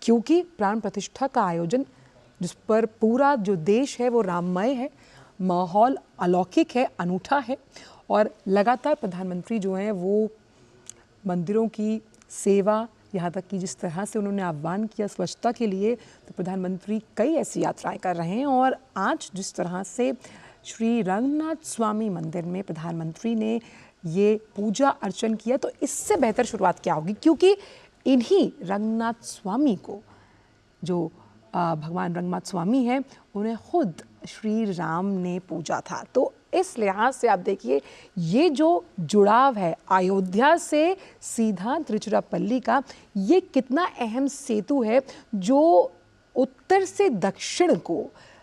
क्योंकि प्राण प्रतिष्ठा का आयोजन जिस पर पूरा जो देश है वो राममय है, माहौल अलौकिक है, अनूठा है और लगातार प्रधानमंत्री जो हैं वो मंदिरों की सेवा, यहाँ तक कि जिस तरह से उन्होंने आह्वान किया स्वच्छता के लिए, तो प्रधानमंत्री कई ऐसी यात्राएं कर रहे हैं। और आज जिस तरह से श्री रंगनाथ स्वामी मंदिर में प्रधानमंत्री ने ये पूजा अर्चन किया, तो इससे बेहतर शुरुआत क्या होगी, क्योंकि इन्हीं रंगनाथ स्वामी को जो भगवान रंगनाथ स्वामी हैं उन्हें खुद श्री राम ने पूजा था। तो इस लिहाज से आप देखिए ये जो जुड़ाव है अयोध्या से सीधा तिरुचिरापल्ली का, ये कितना अहम सेतु है जो उत्तर से दक्षिण को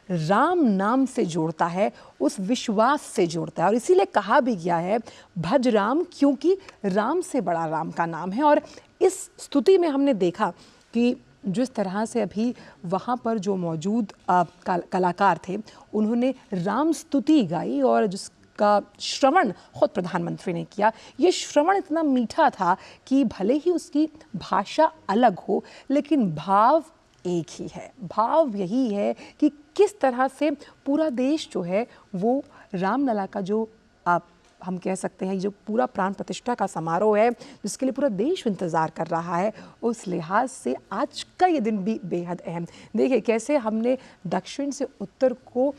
राम नाम से जोड़ता है, उस विश्वास से जोड़ता है। और इसीलिए कहा भी गया है भज राम, क्योंकि राम से बड़ा राम का नाम है। और इस स्तुति में हमने देखा कि जिस तरह से अभी वहाँ पर जो मौजूद कलाकार थे उन्होंने राम स्तुति गाई और जिसका श्रवण खुद प्रधानमंत्री ने किया। ये श्रवण इतना मीठा था कि भले ही उसकी भाषा अलग हो लेकिन भाव एक ही है। भाव यही है कि किस तरह से पूरा देश जो है वो रामलला का जो हम कह सकते हैं जो पूरा प्राण प्रतिष्ठा का समारोह है जिसके लिए पूरा देश इंतज़ार कर रहा है, उस लिहाज से आज का ये दिन भी बेहद अहम। देखिए कैसे हमने दक्षिण से उत्तर को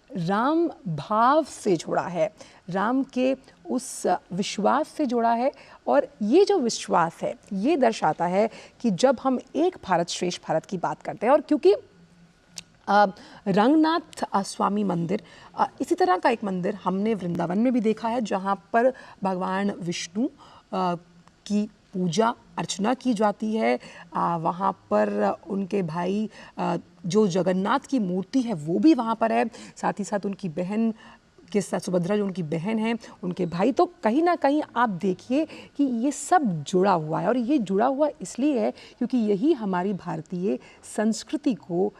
राम भाव से जोड़ा है, राम के उस विश्वास से जोड़ा है। और ये जो विश्वास है ये दर्शाता है कि जब हम एक भारत श्रेष्ठ भारत की बात करते हैं, और क्योंकि रंगनाथ स्वामी मंदिर इसी तरह का एक मंदिर हमने वृंदावन में भी देखा है जहाँ पर भगवान विष्णु की पूजा अर्चना की जाती है। वहाँ पर उनके भाई जो जगन्नाथ की मूर्ति है वो भी वहाँ पर है, साथ ही साथ उनकी बहन के साथ सुभद्रा जो उनकी बहन है, उनके भाई। तो कहीं ना कहीं आप देखिए कि ये सब जुड़ा हुआ है, और ये जुड़ा हुआ इसलिए है क्योंकि यही हमारी भारतीय संस्कृति को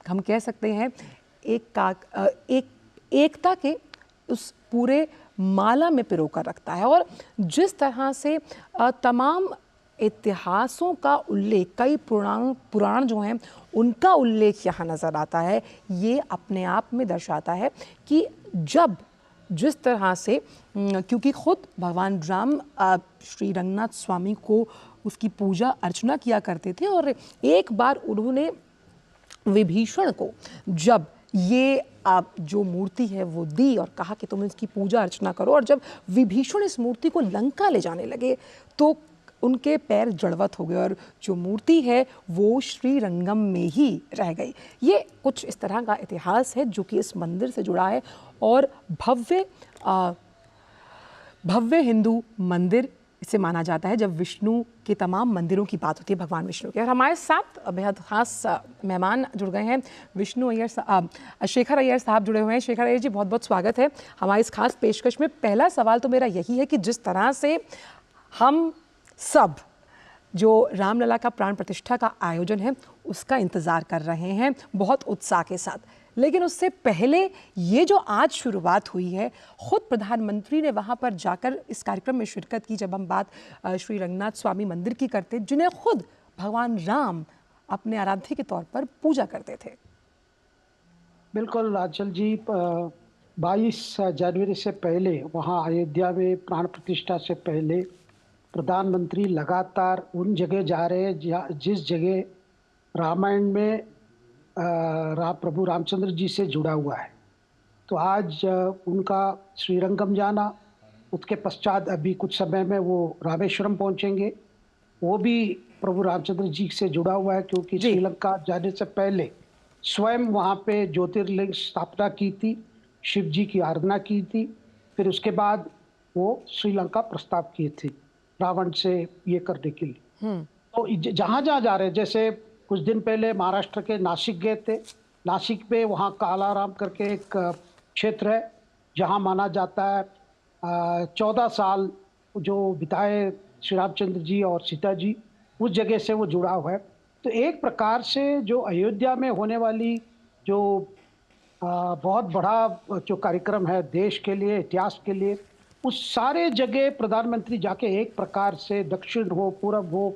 हम कह सकते हैं एकता के उस पूरे माला में पिरोकर रखता है। और जिस तरह से तमाम इतिहासों का उल्लेख, कई पुराण जो हैं उनका उल्लेख यहाँ नज़र आता है, ये अपने आप में दर्शाता है कि जब जिस तरह से क्योंकि खुद भगवान राम श्री रंगनाथ स्वामी को उसकी पूजा अर्चना किया करते थे, और एक बार उन्होंने विभीषण को जब ये जो मूर्ति है वो दी और कहा कि तुम इसकी पूजा अर्चना करो, और जब विभीषण इस मूर्ति को लंका ले जाने लगे तो उनके पैर जड़वत हो गए और जो मूर्ति है वो श्री रंगम में ही रह गई। ये कुछ इस तरह का इतिहास है जो कि इस मंदिर से जुड़ा है। और भव्य हिंदू मंदिर इसे माना जाता है जब विष्णु के तमाम मंदिरों की बात होती है, भगवान विष्णु के। और हमारे साथ बेहद खास मेहमान जुड़ गए हैं, शेखर अय्यर साहब जुड़े हुए हैं। शेखर अय्यर जी, बहुत बहुत स्वागत है हमारी इस खास पेशकश में। पहला सवाल तो मेरा यही है कि जिस तरह से हम सब जो रामलला का प्राण प्रतिष्ठा का आयोजन है उसका इंतज़ार कर रहे हैं बहुत उत्साह के साथ, लेकिन उससे पहले ये जो आज शुरुआत हुई है, खुद प्रधानमंत्री ने वहाँ पर जाकर इस कार्यक्रम में शिरकत की। जब हम बात श्री रंगनाथ स्वामी मंदिर की करते जिन्हें खुद भगवान राम अपने आराध्य के तौर पर पूजा करते थे। बिल्कुल आंचल जी, 22 जनवरी से पहले वहाँ अयोध्या में प्राण प्रतिष्ठा से पहले प्रधानमंत्री लगातार उन जगह जा रहे हैं जिस जगह रामायण में प्रभु रामचंद्र जी से जुड़ा हुआ है। तो आज उनका श्रीरंगम जाना, उसके पश्चात अभी कुछ समय में वो रामेश्वरम पहुंचेंगे, वो भी प्रभु रामचंद्र जी से जुड़ा हुआ है क्योंकि श्रीलंका जाने से पहले स्वयं वहाँ पे ज्योतिर्लिंग स्थापना की थी, शिव जी की आराधना की थी, फिर उसके बाद वो श्रीलंका प्रस्ताव किए थे रावण से ये करने के लिए। तो जहाँ जहाँ जा रहे हैं, जैसे कुछ दिन पहले महाराष्ट्र के नासिक गए थे, नासिक में वहाँ कालाराम करके एक क्षेत्र है जहाँ माना जाता है 14 साल जो बिताए श्री रामचंद्र जी और सीता जी, उस जगह से वो जुड़ा हुआ है। तो एक प्रकार से जो अयोध्या में होने वाली जो बहुत बड़ा जो कार्यक्रम है देश के लिए, इतिहास के लिए, उस सारे जगह प्रधानमंत्री जाके एक प्रकार से दक्षिण हो, पूर्व हो,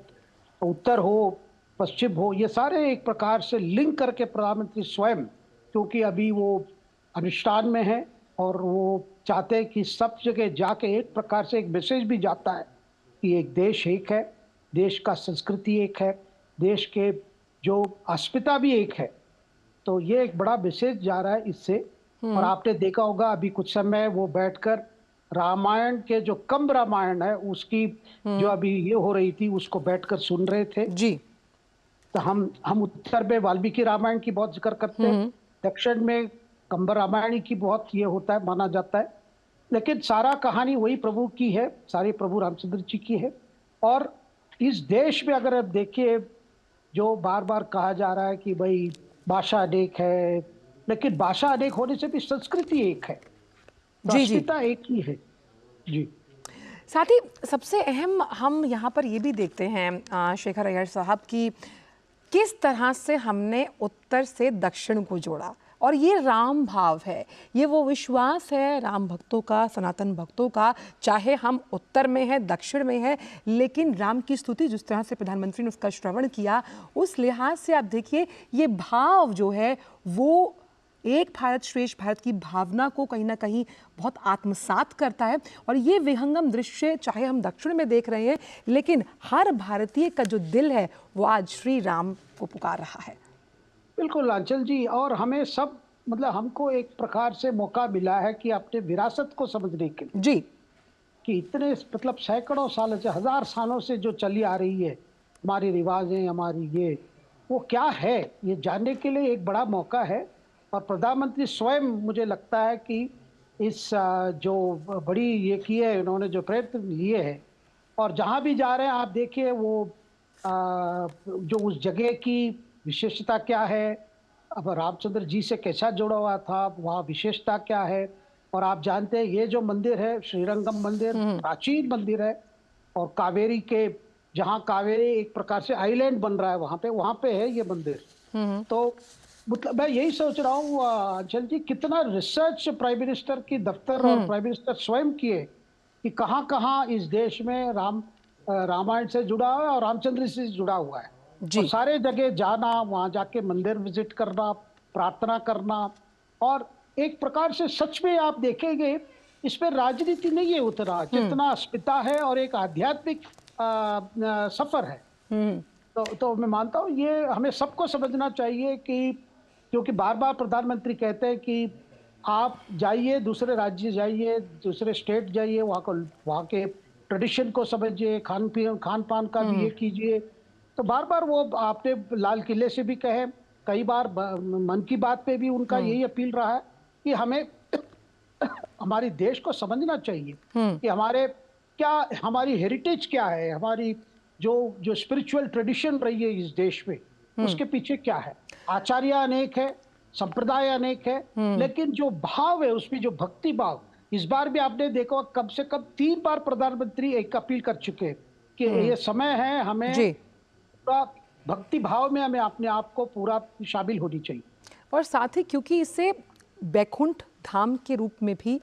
उत्तर हो, पश्चिम हो, ये सारे एक प्रकार से लिंक करके प्रधानमंत्री स्वयं, क्योंकि अभी वो अनुष्ठान में है और वो चाहते हैं कि सब जगह जाके एक प्रकार से एक मैसेज भी जाता है कि एक देश एक है, देश का संस्कृति एक है, देश के जो अस्मिता भी एक है। तो ये एक बड़ा मैसेज जा रहा है इससे। और आपने देखा होगा अभी कुछ समय वो बैठकर रामायण के जो कंब रामायण है उसकी जो अभी ये हो रही थी उसको बैठकर सुन रहे थे। जी। तो हम उत्तर में वाल्मीकि रामायण की बहुत जिक्र करते हैं, दक्षिण में कंब रामायण की बहुत ये होता है, माना जाता है। लेकिन सारा कहानी वही प्रभु की है, सारी प्रभु रामचंद्र जी की है। और इस देश में अगर आप देखिए, जो बार बार कहा जा रहा है कि भाई भाषा अनेक है, लेकिन भाषा अनेक होने से भी संस्कृति एक है, तो जी जी। अस्मिता एक ही है। जी साथ ही सबसे अहम हम यहाँ पर ये भी देखते हैं शेखर अय्यर साहब की किस तरह से हमने उत्तर से दक्षिण को जोड़ा, और ये राम भाव है, ये वो विश्वास है राम भक्तों का, सनातन भक्तों का, चाहे हम उत्तर में हैं दक्षिण में हैं, लेकिन राम की स्तुति जिस तरह से प्रधानमंत्री ने उसका श्रवण किया, उस लिहाज से आप देखिए ये भाव जो है वो एक भारत श्रेष्ठ भारत की भावना को कहीं ना कहीं बहुत आत्मसात करता है। और ये विहंगम दृश्य चाहे हम दक्षिण में देख रहे हैं, लेकिन हर भारतीय का जो दिल है वो आज श्री राम को पुकार रहा है। बिल्कुल आंचल जी, और हमें सब मतलब हमको एक प्रकार से मौका मिला है कि अपने विरासत को समझने के लिए, जी। कि इतने मतलब सैकड़ों साल से, हजार सालों से जो चली आ रही है हमारी रिवाजें, हमारी ये वो क्या है, ये जानने के लिए एक बड़ा मौका है। और प्रधानमंत्री स्वयं मुझे लगता है कि इस जो बड़ी ये की है उन्होंने, जो प्रयत्न लिए हैं, और जहाँ भी जा रहे हैं आप देखिए वो जो उस जगह की विशेषता क्या है, अब रामचंद्र जी से कैसा जुड़ा हुआ था, वहाँ विशेषता क्या है। और आप जानते हैं ये जो मंदिर है श्रीरंगम मंदिर, प्राचीन मंदिर है, और कावेरी के, जहाँ कावेरी एक प्रकार से आइलैंड बन रहा है वहाँ पे है ये मंदिर। तो मतलब मैं यही सोच रहा हूँ अंचल जी, कितना रिसर्च प्राइम मिनिस्टर की दफ्तर और प्राइम मिनिस्टर स्वयं किए कि कहाँ कहाँ इस देश में रामायण से जुड़ा हुआ है और रामचंद्र से जुड़ा हुआ है। और जी। सारे जगह जाना, वहां जाके मंदिर विजिट करना, प्रार्थना करना, और एक प्रकार से सच में आप देखेंगे इसमें राजनीति नहीं है उतना जितना अस्मिता है और एक आध्यात्मिक सफर है। तो मैं मानता हूँ ये हमें सबको समझना चाहिए कि, क्योंकि बार बार प्रधानमंत्री कहते हैं कि आप जाइए, दूसरे राज्य जाइए, दूसरे स्टेट जाइए, वहाँ के ट्रेडिशन को समझिए, खान पान का भी ये कीजिए। तो बार बार वो आपने लाल किले से भी कहे, कई बार मन की बात पे भी उनका यही अपील रहा है कि हमें हमारी देश को समझना चाहिए कि हमारी हेरिटेज क्या है, हमारी जो जो स्पिरिचुअल ट्रेडिशन रही है इस देश में, उसके पीछे क्या है। आचार्य अनेक है, संप्रदाय अनेक है, लेकिन जो भाव है उसमें जो भक्ति भाव, इस बार भी आपने देखा कम से कम 3 बार प्रधानमंत्री एक अपील कर चुके हैं कि ये समय है हमें जी। पूरा भक्ति भाव में हमें अपने आप को पूरा शामिल होनी चाहिए। और साथ ही क्योंकि इसे बैकुंठ धाम के रूप में भी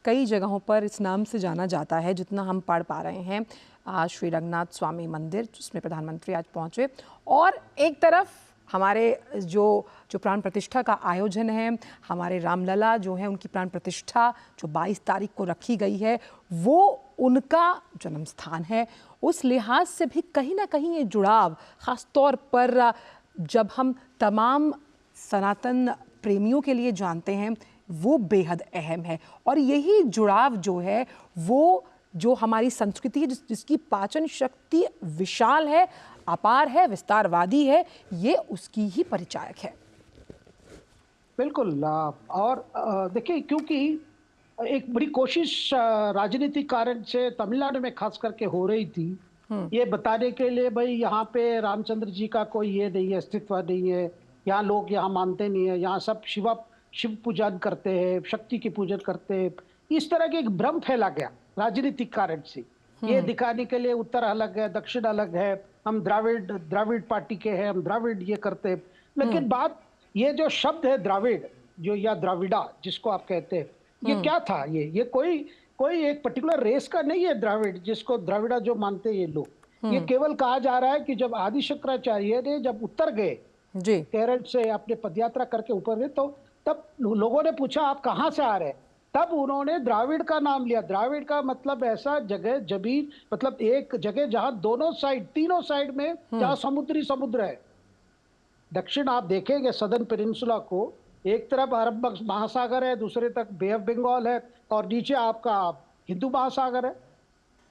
कई जगहों पर इस नाम से जाना जाता है, जितना हम पढ़ पा रहे हैं आज श्री रंगनाथ स्वामी मंदिर जिसमें प्रधानमंत्री आज पहुंचे, और एक तरफ हमारे जो प्राण प्रतिष्ठा का आयोजन है, हमारे रामलला जो है उनकी प्राण प्रतिष्ठा जो 22 तारीख को रखी गई है, वो उनका जन्म स्थान है। उस लिहाज से भी कहीं ना कहीं ये जुड़ाव, ख़ास तौर पर जब हम तमाम सनातन प्रेमियों के लिए जानते हैं, वो बेहद अहम है। और यही जुड़ाव जो है वो जो हमारी संस्कृति है, जिसकी पाचन शक्ति विशाल है, अपार है, विस्तारवादी है, ये उसकी ही परिचायक है। बिल्कुल। और देखिए, क्योंकि एक बड़ी कोशिश राजनीतिक कारण से तमिलनाडु में खास करके हो रही थी, ये बताने के लिए भाई यहाँ पे रामचंद्र जी का कोई ये नहीं है, अस्तित्व नहीं है, यहाँ लोग यहाँ मानते नहीं है, यहाँ सब शिव पूजन करते हैं, शक्ति की पूजन करते हैं। इस तरह के एक भ्रम फैला गया राजनीतिक कारण से, ये दिखाने के लिए उत्तर अलग है, दक्षिण अलग है, हम द्राविड़ पार्टी के हैं, हम द्राविड़ ये करते हैं। लेकिन बात, ये जो शब्द है द्राविड़, जो या द्राविड़ा जिसको आप कहते हैं, ये क्या था? ये कोई एक पर्टिकुलर रेस का नहीं है द्राविड़, जिसको द्राविड़ा जो मानते हैं ये लोग। ये केवल कहा जा रहा है कि जब आदि शंकराचार्य ने जब उत्तर गए जी। केरल से अपने पदयात्रा करके ऊपर गए, तो तब लोगों ने पूछा आप कहाँ से आ रहे हैं, तब उन्होंने द्राविड़ का नाम लिया। द्राविड़ का मतलब ऐसा जगह जमीन, मतलब एक जगह जहां दोनों साइड, तीनों साइड में जहां समुद्र है। दक्षिण आप देखेंगे सदर्न पेनिनसुला को, एक तरफ अरब महासागर है, दूसरे तरफ बे ऑफ बंगाल है, और नीचे आपका हिंदू महासागर है।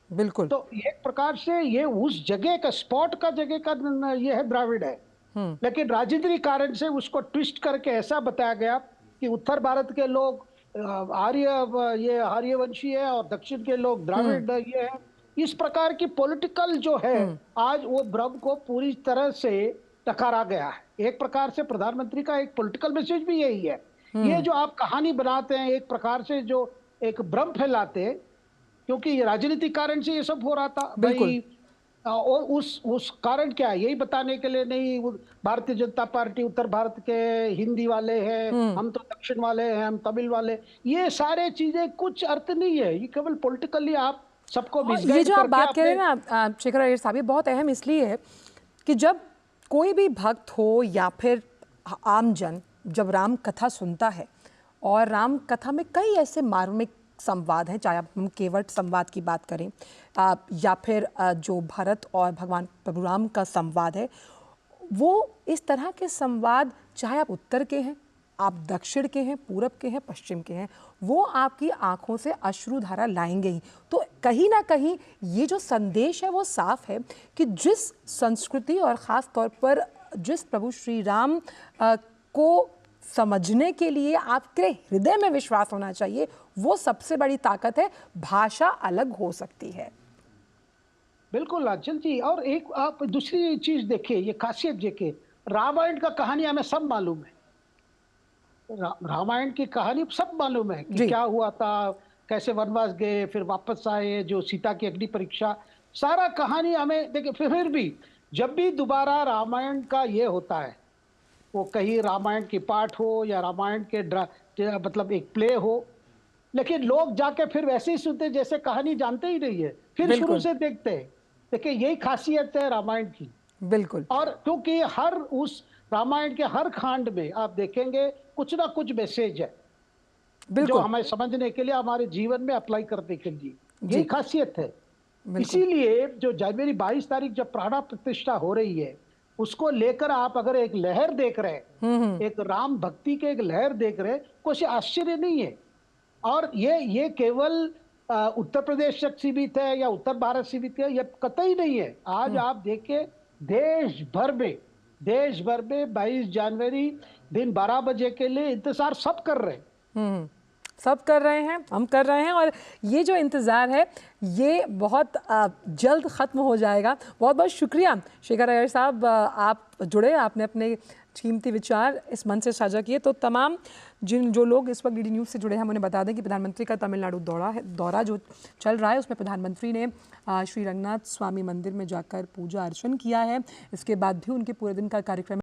बिल्कुल। तो एक प्रकार से ये उस जगह का स्पॉट का जगह का ये है, द्राविड़ है। लेकिन राजनीतिक कारण से उसको ट्विस्ट करके ऐसा बताया गया कि उत्तर भारत के लोग आर्यवंशी है और दक्षिण के लोग द्राविड़ ये है। इस प्रकार की पॉलिटिकल जो है आज वो भ्रम को पूरी तरह से टकरा गया है। एक प्रकार से प्रधानमंत्री का एक पॉलिटिकल मैसेज भी यही है। ये जो आप कहानी बनाते हैं, एक प्रकार से जो एक भ्रम फैलाते हैं, क्योंकि राजनीतिक कारण से ये सब हो रहा था भाई। और उस कारण क्या है यही बताने के लिए नहीं, भारतीय जनता पार्टी उत्तर भारत के हिंदी वाले हैं, हम तो दक्षिण वाले हैं, हम तमिल वाले, ये सारे चीजें कुछ अर्थ नहीं है। ये केवल पॉलिटिकली आप सबको मिसगाइड ये जो आप करके बात कह रहे हैं ना शेखर अय्यर साहब, ये बहुत अहम इसलिए है कि जब कोई भी भक्त हो या फिर आम जन जब राम कथा सुनता है, और राम कथा में कई ऐसे मार्मिक संवाद हैं, चाहे हम केवट संवाद की बात करें या फिर जो भरत और भगवान प्रभु राम का संवाद है, वो इस तरह के संवाद चाहे आप उत्तर के हैं, आप दक्षिण के हैं, पूरब के हैं, पश्चिम के हैं, वो आपकी आंखों से अश्रुधारा लाएंगे ही। तो कहीं ना कहीं ये जो संदेश है वो साफ है कि जिस संस्कृति और ख़ास तौर पर जिस प्रभु श्री राम को समझने के लिए आपके हृदय में विश्वास होना चाहिए, वो सबसे बड़ी ताकत है। भाषा अलग हो सकती है। बिल्कुल आंचल जी, और एक आप दूसरी चीज देखिए, ये खासियत देखिए, रामायण का कहानी हमें सब मालूम है। रामायण की कहानी सब मालूम है कि क्या हुआ था, कैसे वनवास गए, फिर वापस आए, जो सीता की अग्नि परीक्षा, सारा कहानी हमें देखिए। फिर भी जब भी दोबारा रामायण का ये होता है, वो कहीं रामायण की पाठ हो या रामायण के मतलब एक प्ले हो, लेकिन लोग जाके फिर वैसे ही सुनते जैसे कहानी जानते ही नहीं है, फिर शुरू से देखते हैं। देखिए यही खासियत है रामायण की। बिल्कुल। और क्योंकि हर उस रामायण के हर खंड में आप देखेंगे कुछ ना कुछ मैसेज है जो हमें समझने के लिए, हमारे जीवन में अप्लाई करने के लिए, यही खासियत है। इसीलिए जो जनवरी 22 तारीख जब प्राण प्रतिष्ठा हो रही है, उसको लेकर आप अगर एक लहर देख रहे हैं, एक राम भक्ति के एक लहर देख रहे हैं, कुछ आश्चर्य नहीं है। और ये केवल उत्तर प्रदेश तक सीमित है या उत्तर भारत सीमित है, ये कतई नहीं है। आज आप देखिए देश भर में 22 जनवरी दिन 12 बजे के लिए इंतजार सब कर रहे हैं। सब कर रहे हैं, हम कर रहे हैं, और ये जो इंतज़ार है ये बहुत जल्द ख़त्म हो जाएगा। बहुत बहुत शुक्रिया शेखर अय्यर साहब, आप जुड़े, आपने अपने कीमती विचार इस मंच से साझा किए। तो तमाम जो लोग इस वक्त डीडी न्यूज़ से जुड़े हैं, हम उन्हें बता दें कि प्रधानमंत्री का तमिलनाडु दौरा जो चल रहा है, उसमें प्रधानमंत्री ने श्री रंगनाथ स्वामी मंदिर में जाकर पूजा अर्चन किया है। इसके बाद भी उनके पूरे दिन का कार्यक्रम